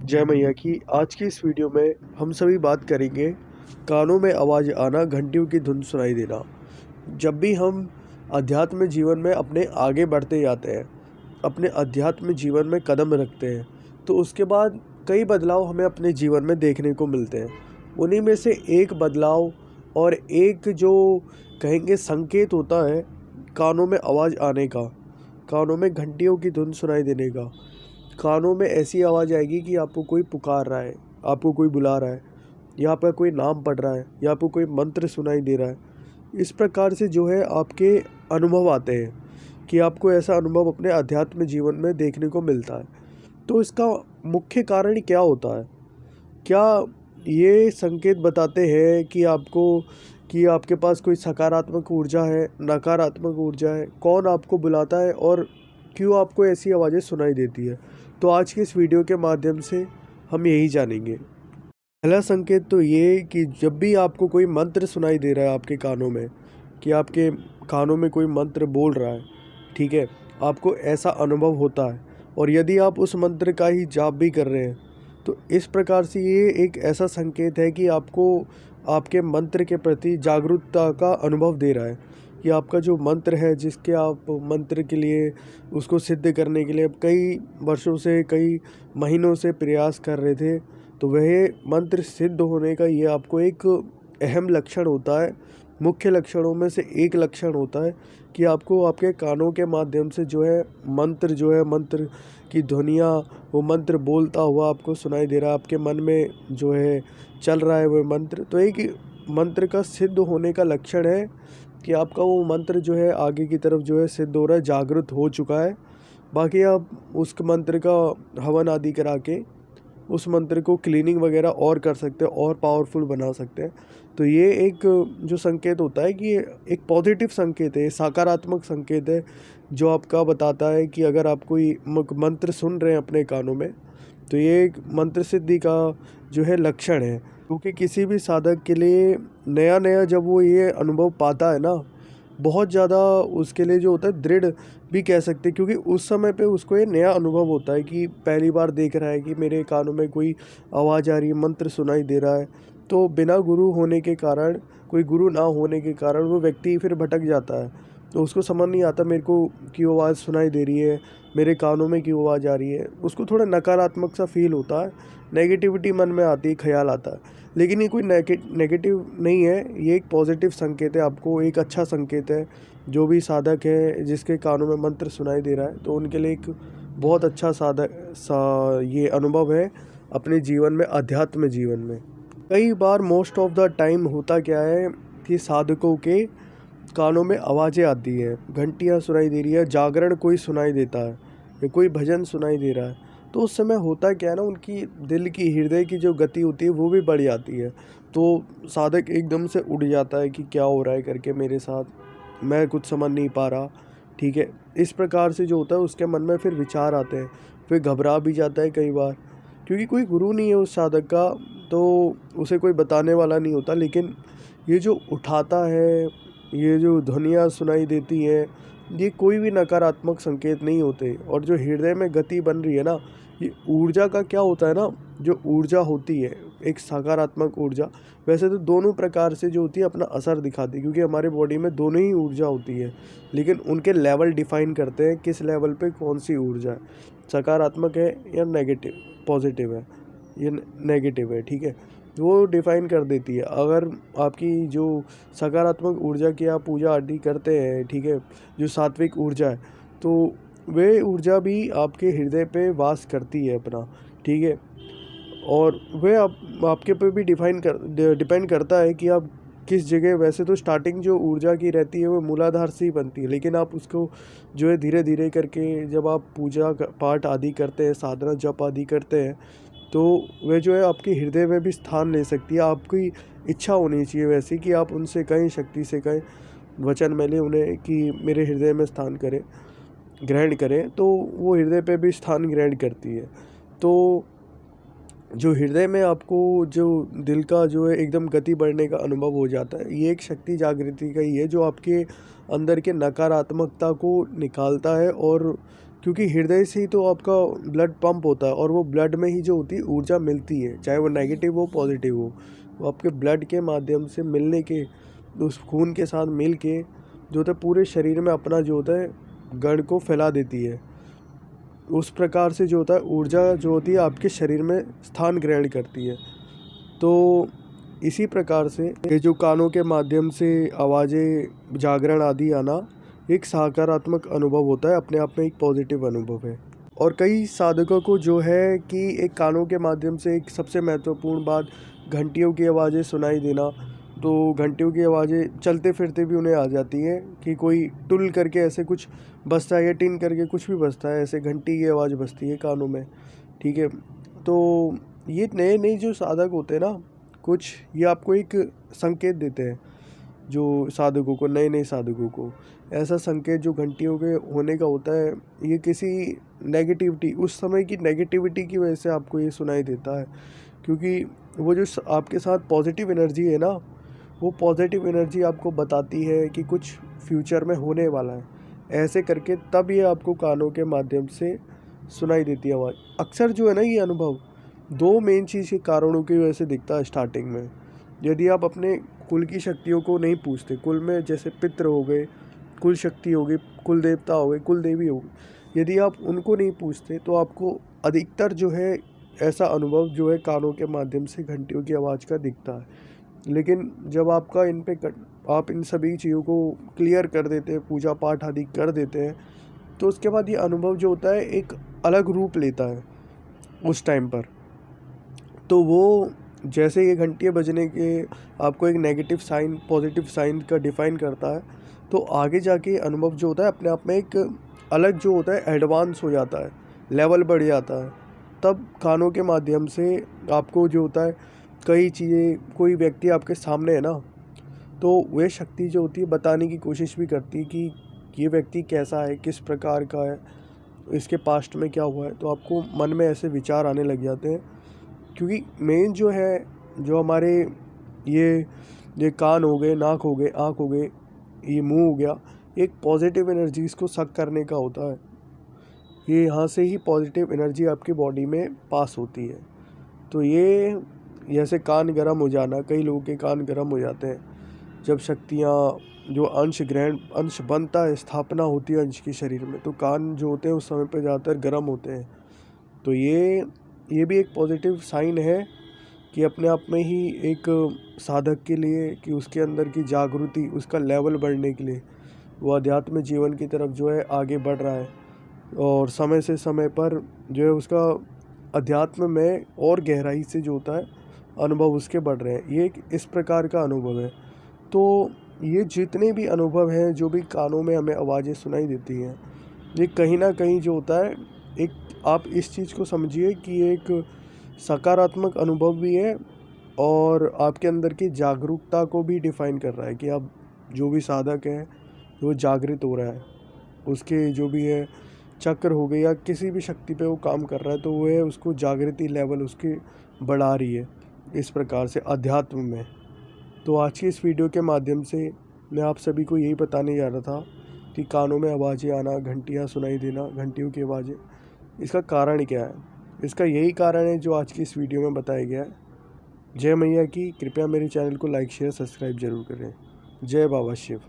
जय मैया की। आज की इस वीडियो में हम सभी बात करेंगे कानों में आवाज़ आना, घंटियों की धुन सुनाई देना। जब भी हम अध्यात्म जीवन में अपने आगे बढ़ते जाते हैं, अपने अध्यात्म जीवन में कदम रखते हैं, तो उसके बाद कई बदलाव हमें अपने जीवन में देखने को मिलते हैं। उन्हीं में से एक बदलाव और एक जो कहेंगे संकेत होता है कानों में आवाज़ आने का, कानों में घंटियों की धुन सुनाई देने का। कानों में ऐसी आवाज़ आएगी कि आपको कोई पुकार रहा है, आपको कोई बुला रहा है, या आपका कोई नाम पढ़ रहा है, या आपको कोई मंत्र सुनाई दे रहा है। इस प्रकार से जो है आपके अनुभव आते हैं कि आपको ऐसा अनुभव अपने अध्यात्म जीवन में देखने को मिलता है। तो इसका मुख्य कारण क्या होता है? क्या ये संकेत बताते हैं कि आपके पास कोई सकारात्मक ऊर्जा है, नकारात्मक ऊर्जा है, कौन आपको बुलाता है और क्यों आपको ऐसी आवाज़ें सुनाई देती है? तो आज के इस वीडियो के माध्यम से हम यही जानेंगे। पहला संकेत तो ये कि जब भी आपको कोई मंत्र सुनाई दे रहा है आपके कानों में, कि आपके कानों में कोई मंत्र बोल रहा है, ठीक है, आपको ऐसा अनुभव होता है। और यदि आप उस मंत्र का ही जाप भी कर रहे हैं, तो इस प्रकार से ये एक ऐसा संकेत है कि आपको आपके मंत्र के प्रति जागरूकता का अनुभव दे रहा है कि आपका जो मंत्र है, जिसके आप मंत्र के लिए उसको सिद्ध करने के लिए अब कई वर्षों से, कई महीनों से प्रयास कर रहे थे, तो वह मंत्र सिद्ध होने का ये आपको एक अहम लक्षण होता है। मुख्य लक्षणों में से एक लक्षण होता है कि आपको आपके कानों के माध्यम से जो है मंत्र की ध्वनियाँ, वो मंत्र बोलता हुआ आपको सुनाई दे रहा है, आपके मन में जो है चल रहा है वो मंत्र। तो एक मंत्र का सिद्ध होने का लक्षण है कि आपका वो मंत्र जो है आगे की तरफ जो है सिद्ध हो रहा है, जागृत हो चुका है। बाकी आप उस मंत्र का हवन आदि करा के उस मंत्र को क्लीनिंग वगैरह और कर सकते हैं और पावरफुल बना सकते हैं। तो ये एक जो संकेत होता है कि ये एक पॉजिटिव संकेत है, सकारात्मक संकेत है, जो आपका बताता है कि अगर आप कोई मंत्र सुन रहे हैं अपने कानों में, तो ये एक मंत्र सिद्धि का जो है लक्षण है। क्योंकि किसी भी साधक के लिए नया नया जब वो ये अनुभव पाता है ना, बहुत ज़्यादा उसके लिए जो होता है दृढ़ भी कह सकते हैं, क्योंकि उस समय पे उसको ये नया अनुभव होता है कि पहली बार देख रहा है कि मेरे कानों में कोई आवाज़ आ रही है, मंत्र सुनाई दे रहा है। तो बिना गुरु होने के कारण, कोई गुरु ना होने के कारण वो व्यक्ति फिर भटक जाता है। तो उसको समझ नहीं आता मेरे को क्यों आवाज़ सुनाई दे रही है, मेरे कानों में क्यों आवाज़ आ रही है। उसको थोड़ा नकारात्मक सा फील होता है, नेगेटिविटी मन में आती है, ख्याल आता है। लेकिन ये कोई नेगेटिव नहीं है, ये एक पॉजिटिव संकेत है, आपको एक अच्छा संकेत है। जो भी साधक है जिसके कानों में मंत्र सुनाई दे रहा है, तो उनके लिए एक बहुत अच्छा ये अनुभव है अपने जीवन में, अध्यात्म जीवन में। कई बार मोस्ट ऑफ द टाइम होता क्या है कि साधकों के कानों में आवाज़ें आती हैं, घंटियाँ सुनाई दे रही है, जागरण कोई सुनाई देता है, या कोई भजन सुनाई दे रहा है। तो उस समय होता क्या है ना, उनकी दिल की, हृदय की जो गति होती है वो भी बढ़ जाती है। तो साधक एकदम से उठ जाता है कि क्या हो रहा है करके मेरे साथ, मैं कुछ समझ नहीं पा रहा, ठीक है। इस प्रकार से जो होता है उसके मन में फिर विचार आते हैं, फिर घबरा भी जाता है कई बार, क्योंकि कोई गुरु नहीं है उस साधक का, तो उसे कोई बताने वाला नहीं होता। लेकिन ये जो उठाता है, ये जो ध्वनियाँ सुनाई देती हैं, ये कोई भी नकारात्मक संकेत नहीं होते। और जो हृदय में गति बन रही है ना, ये ऊर्जा का क्या होता है ना, जो ऊर्जा होती है एक सकारात्मक ऊर्जा, वैसे तो दोनों प्रकार से जो होती है अपना असर दिखाती है, क्योंकि हमारे बॉडी में दोनों ही ऊर्जा होती है, लेकिन उनके लेवल डिफाइन करते हैं किस लेवल पे कौन सी ऊर्जा है, सकारात्मक है या नेगेटिव, पॉजिटिव है या नेगेटिव है, ठीक है। वो डिफाइन कर देती है। अगर आपकी जो सकारात्मक ऊर्जा की आप पूजा आदि करते हैं, ठीक है, जो सात्विक ऊर्जा है, तो वे ऊर्जा भी आपके हृदय पे वास करती है अपना, ठीक है। और वह आपके पे भी डिपेंड करता है कि आप किस जगह, वैसे तो स्टार्टिंग जो ऊर्जा की रहती है वो मूलाधार से ही बनती है, लेकिन आप उसको जो है धीरे धीरे करके जब आप पूजा पाठ आदि करते हैं, साधना जप आदि करते हैं, तो वह जो है आपके हृदय में भी स्थान ले सकती है। आपकी इच्छा होनी चाहिए वैसी कि आप उनसे कहें, शक्ति से कहें, वचन में लें उन्हें कि मेरे हृदय में स्थान करें, ग्रहण करें, तो वो हृदय पे भी स्थान ग्रहण करती है। तो जो हृदय में आपको जो दिल का जो है एकदम गति बढ़ने का अनुभव हो जाता है, ये एक शक्ति जागृति का ही है, जो आपके अंदर के नकारात्मकता को निकालता है और क्योंकि हृदय से ही तो आपका ब्लड पंप होता है और वो ब्लड में ही जो होती है ऊर्जा मिलती है, चाहे वो नेगेटिव हो पॉजिटिव हो, वो आपके ब्लड के माध्यम से मिलने के उस खून के साथ मिल के जो होता है पूरे शरीर में अपना जो होता है गण को फैला देती है। उस प्रकार से जो होता है ऊर्जा जो होती है आपके शरीर में स्थान ग्रहण करती है। तो इसी प्रकार से ये जो कानों के माध्यम से आवाज़ें जागरण आदि आना एक सकारात्मक अनुभव होता है, अपने आप में एक पॉजिटिव अनुभव है। और कई साधकों को जो है कि एक कानों के माध्यम से एक सबसे महत्वपूर्ण बात घंटियों की आवाज़ें सुनाई देना। तो घंटियों की आवाज़ें चलते फिरते भी उन्हें आ जाती हैं कि कोई टुल करके ऐसे कुछ बजता है या टिन करके कुछ भी बजता है, ऐसे घंटी की आवाज़ बजती है कानों में, ठीक है। तो ये नए नए जो साधक होते हैं ना कुछ, ये आपको एक संकेत देते हैं जो साधकों को, नए नए साधकों को ऐसा संकेत जो घंटियों के होने का होता है, ये किसी नेगेटिविटी, उस समय की नेगेटिविटी की वजह से आपको ये सुनाई देता है। क्योंकि वो जो आपके साथ पॉजिटिव एनर्जी है ना, वो पॉजिटिव एनर्जी आपको बताती है कि कुछ फ्यूचर में होने वाला है, ऐसे करके तब ये आपको कानों के माध्यम से सुनाई देती है आवाज़। अक्सर जो है ना ये अनुभव दो मेन चीज़ के कारणों की वजह से दिखता है स्टार्टिंग में। यदि आप अपने कुल की शक्तियों को नहीं पूछते, कुल में जैसे पितृ हो गए, कुल शक्ति हो गई, कुल देवता हो गए, कुल देवी हो गई, यदि आप उनको नहीं पूछते तो आपको अधिकतर जो है ऐसा अनुभव जो है कानों के माध्यम से घंटियों की आवाज़ का दिखता है। लेकिन जब आपका आप इन सभी चीज़ों को क्लियर कर देते हैं, पूजा पाठ आदि कर देते हैं, तो उसके बाद ये अनुभव जो होता है एक अलग रूप लेता है उस टाइम पर। तो वो जैसे ये घंटियाँ बजने के आपको एक नेगेटिव साइन पॉजिटिव साइन का डिफ़ाइन करता है, तो आगे जाके अनुभव जो होता है अपने आप में एक अलग जो होता है एडवांस हो जाता है, लेवल बढ़ जाता है। तब कानों के माध्यम से आपको जो होता है कई चीज़ें, कोई व्यक्ति आपके सामने है ना, तो वह शक्ति जो होती है बताने की कोशिश भी करती है कि ये व्यक्ति कैसा है, किस प्रकार का है, इसके पास्ट में क्या हुआ है। तो आपको मन में ऐसे विचार आने लग जाते हैं। क्योंकि मेन जो है, जो हमारे ये कान हो गए, नाक हो गए, आँख हो गए, ये मुंह हो गया, एक पॉजिटिव एनर्जीज़ को सक करने का होता है। ये यहाँ से ही पॉजिटिव एनर्जी आपकी बॉडी में पास होती है। तो ये जैसे कान गर्म हो जाना, कई लोगों के कान गर्म हो जाते हैं जब शक्तियाँ जो अंश बनता है, स्थापना होती है अंश की शरीर में, तो कान जो होते हैं उस समय पे ज़्यादातर गर्म होते हैं। तो ये भी एक पॉजिटिव साइन है कि अपने आप में ही एक साधक के लिए कि उसके अंदर की जागृति, उसका लेवल बढ़ने के लिए वो अध्यात्म जीवन की तरफ जो है आगे बढ़ रहा है, और समय से समय पर जो है उसका अध्यात्म में और गहराई से जो होता है अनुभव उसके बढ़ रहे हैं। ये एक इस प्रकार का अनुभव है। तो ये जितने भी अनुभव हैं, जो भी कानों में हमें आवाज़ें सुनाई देती हैं, ये कहीं ना कहीं जो होता है एक, आप इस चीज़ को समझिए कि एक सकारात्मक अनुभव भी है और आपके अंदर की जागरूकता को भी डिफ़ाइन कर रहा है कि आप जो भी साधक है वो जागृत हो रहा है, उसके जो भी है चक्र हो गए या किसी भी शक्ति पे वो काम कर रहा है, तो वो है उसको जागृति लेवल उसकी बढ़ा रही है इस प्रकार से अध्यात्म में। तो आज की इस वीडियो के माध्यम से मैं आप सभी को यही बताने जा रहा था कि कानों में आवाज़ें आना, घंटियाँ सुनाई देना, घंटियों की आवाज़ें, इसका कारण क्या है। इसका यही कारण है जो आज की इस वीडियो में बताया गया है। जय मैया की। कृपया मेरे चैनल को लाइक शेयर सब्सक्राइब जरूर करें। जय बाबा शिव।